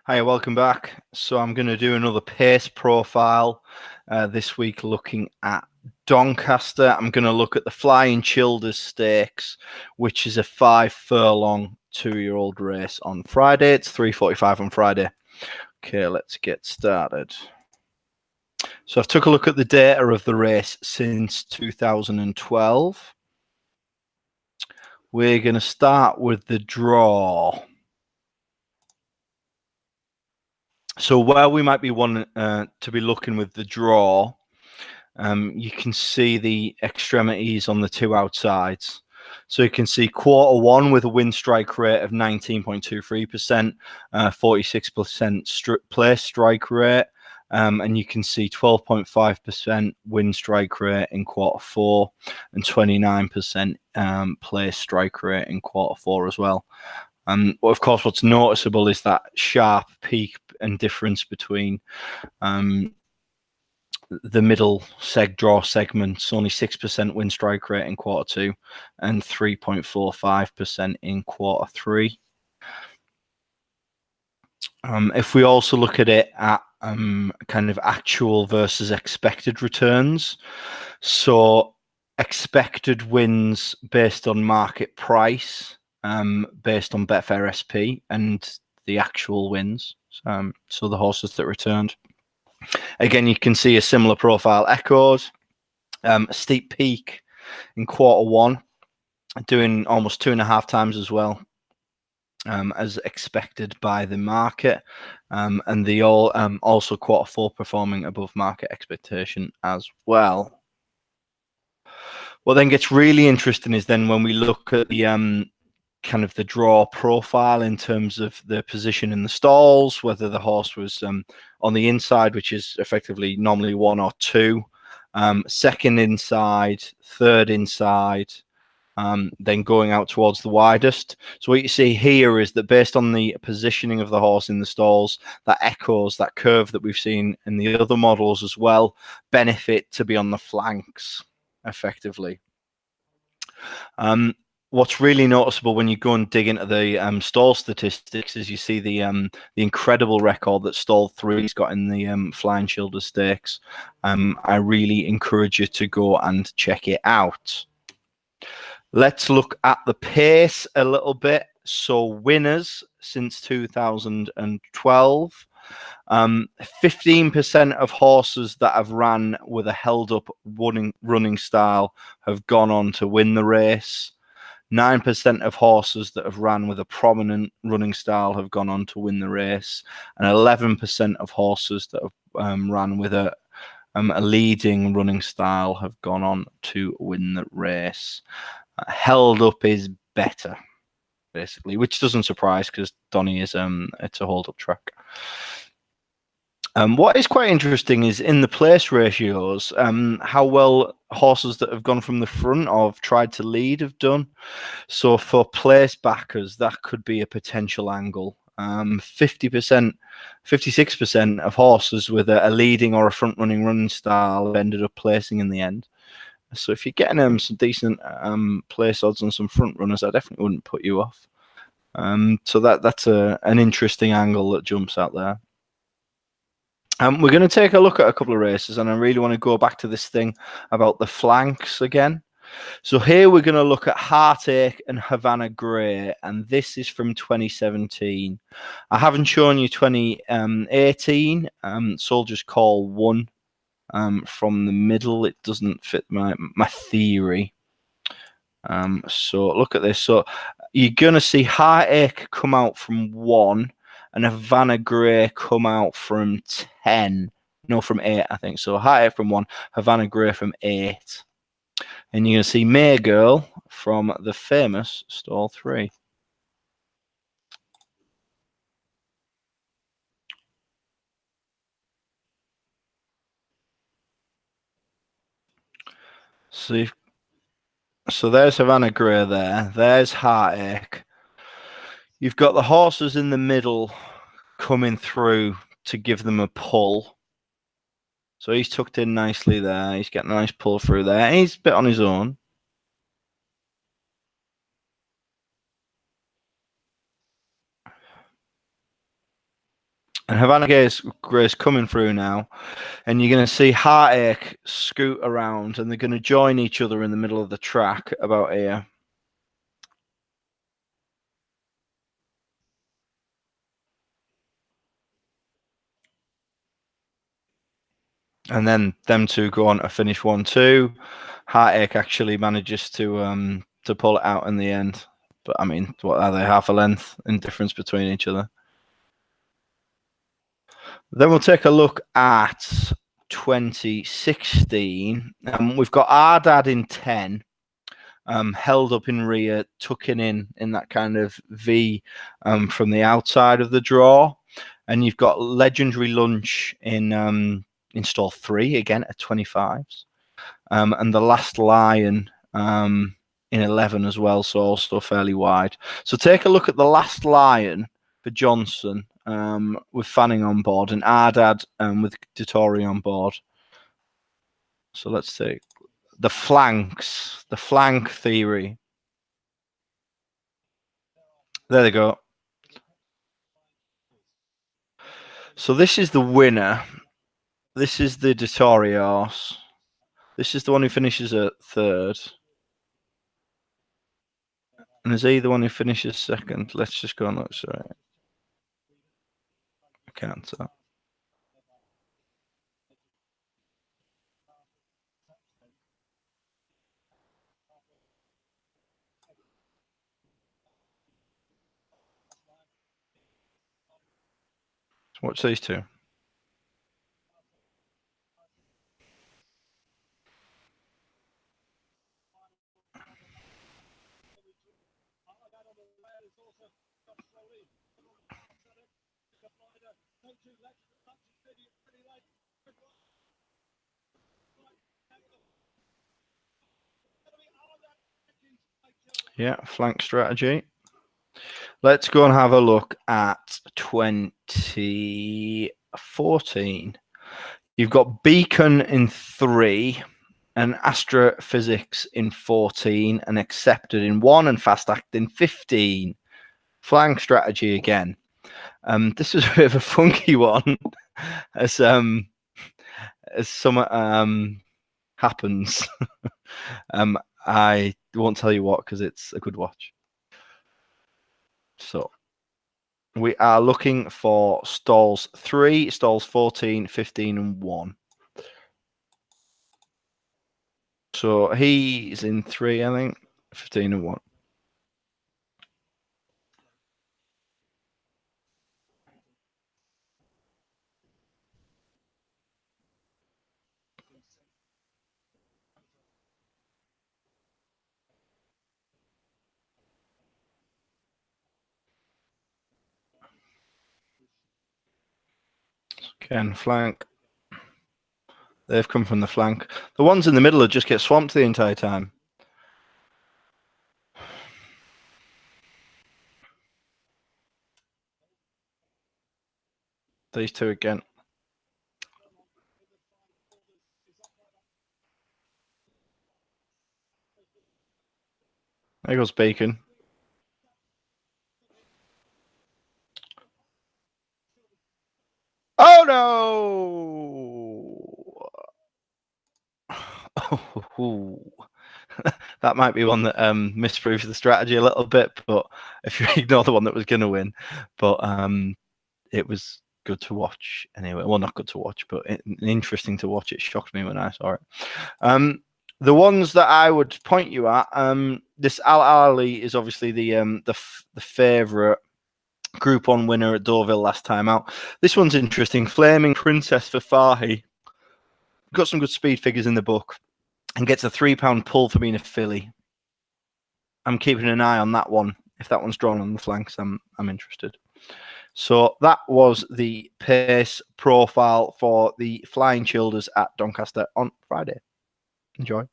Hi, welcome back. So I'm going to do another pace profile this week looking at Doncaster. I'm going to look at the Flying Childers Stakes, which is a 5 furlong 2-year-old race on Friday. It's 3:45 on Friday. Okay, let's get started. So I've took a look at the data of the race since 2012. We're going to start with the draw. So where we might be wanting to be looking with the draw, you can see the extremities on the two outsides. So you can see quarter one with a win strike rate of 19.23%, 46% place strike rate, and you can see 12.5% win strike rate in quarter four and 29% place strike rate in quarter four as well. Well, of course, what's noticeable is that sharp peak and difference between the middle draw segments. Only 6% win strike rate in quarter two and 3.45% in quarter three. If we also look at it at kind of actual versus expected returns, so expected wins based on market price, based on Betfair SP, and the actual wins, so the horses that returned. Again, you can see a similar profile echoes. A steep peak in quarter one, doing almost 2.5 times as well as expected by the market, and the also quarter four performing above market expectation as well. What then gets really interesting is then when we look at the kind of the draw profile in terms of the position in the stalls, whether the horse was on the inside, which is effectively normally 1 or 2, second inside, third inside, then going out towards the widest. So what you see here is that based on the positioning of the horse in the stalls, that echoes that curve that we've seen in the other models as well, benefit to be on the flanks effectively. What's really noticeable when you go and dig into the stall statistics is you see the incredible record that stall 3's got in the Flying Childers Stakes. I really encourage you to go and check it out. Let's look at the pace a little bit. So winners since 2012. 15% of horses that have ran with a held up running style have gone on to win the race. 9% of horses that have ran with a prominent running style have gone on to win the race, and 11% of horses that have ran with a leading running style have gone on to win the race. Held up is better, basically, which doesn't surprise because Donny is it's a hold up track. What is quite interesting is in the place ratios, how well horses that have gone from the front or have tried to lead have done. So for place backers, that could be a potential angle. 50%, 56% of horses with a leading or a front running style have ended up placing in the end. So if you're getting some decent place odds on some front runners, I definitely wouldn't put you off. So that's an interesting angle that jumps out there. We're going to take a look at a couple of races, and I really want to go back to this thing about the flanks again. So here we're going to look at Heartache and Havana Grey, and this is from 2017. I haven't shown you 2018. Soldiers Call 1 from the middle. It doesn't fit my theory. So look at this. So you're going to see Heartache come out from 1. And Havana Grey come out from 10. No, from 8, I think. So Heartache from 1, Havana Grey from 8. And you're going to see May Girl from the famous stall 3. So there's Havana Grey there. There's Heartache. You've got the horses in the middle coming through to give them a pull. So he's tucked in nicely there. He's getting a nice pull through there. He's a bit on his own. And Havana Grace coming through now, and you're going to see Heartache scoot around, and they're going to join each other in the middle of the track about here. And then them two go on to finish 1-2. Heartache actually manages to pull it out in the end. But I mean, what are they? Half a length in difference between each other. Then we'll take a look at 2016. We've got Ardad in 10, held up in rear, tucking in that kind of V from the outside of the draw. And you've got Legendary Lunch in stall 3, again at 25s. And the Last Lion in 11 as well, so also fairly wide. So take a look at the Last Lion for Johnson with Fanning on board, and Ardad with Dettori on board. So let's take the flanks, the flank theory. There they go. So this is the winner. This is the Dettori horse. This is the one who finishes at 3rd. And is he the one who finishes 2nd? Let's just go and look. Sorry. I can't tell. Watch these two. Yeah, flank strategy. Let's go and have a look at 2014. You've got Beacon in 3, and Astrophysics in 14, and Accepted in 1, and Fast Act in 15. Flank strategy again. This is a bit of a funky one, as some happens. I won't tell you what because it's a good watch. So we are looking for stalls 3, stalls 14, 15, and 1. So he's in 3, I think. 15 and 1. Ken flank. They've come from the flank. The ones in the middle just get swamped the entire time. These two again. There goes Bacon. Oh no! Oh, that might be one that misproves the strategy a little bit, but if you ignore the one that was going to win, but it was good to watch anyway. Well, not good to watch, but interesting to watch. It shocked me when I saw it. The ones that I would point you at, this Al Ali is obviously the favourite Group 1 winner at Deauville last time out. This one's interesting. Flaming Princess for Fahy. Got some good speed figures in the book and gets a £3 pull for being a filly. I'm keeping an eye on that one. If that one's drawn on the flanks, I'm interested. So that was the pace profile for the Flying Childers at Doncaster on Friday. Enjoy.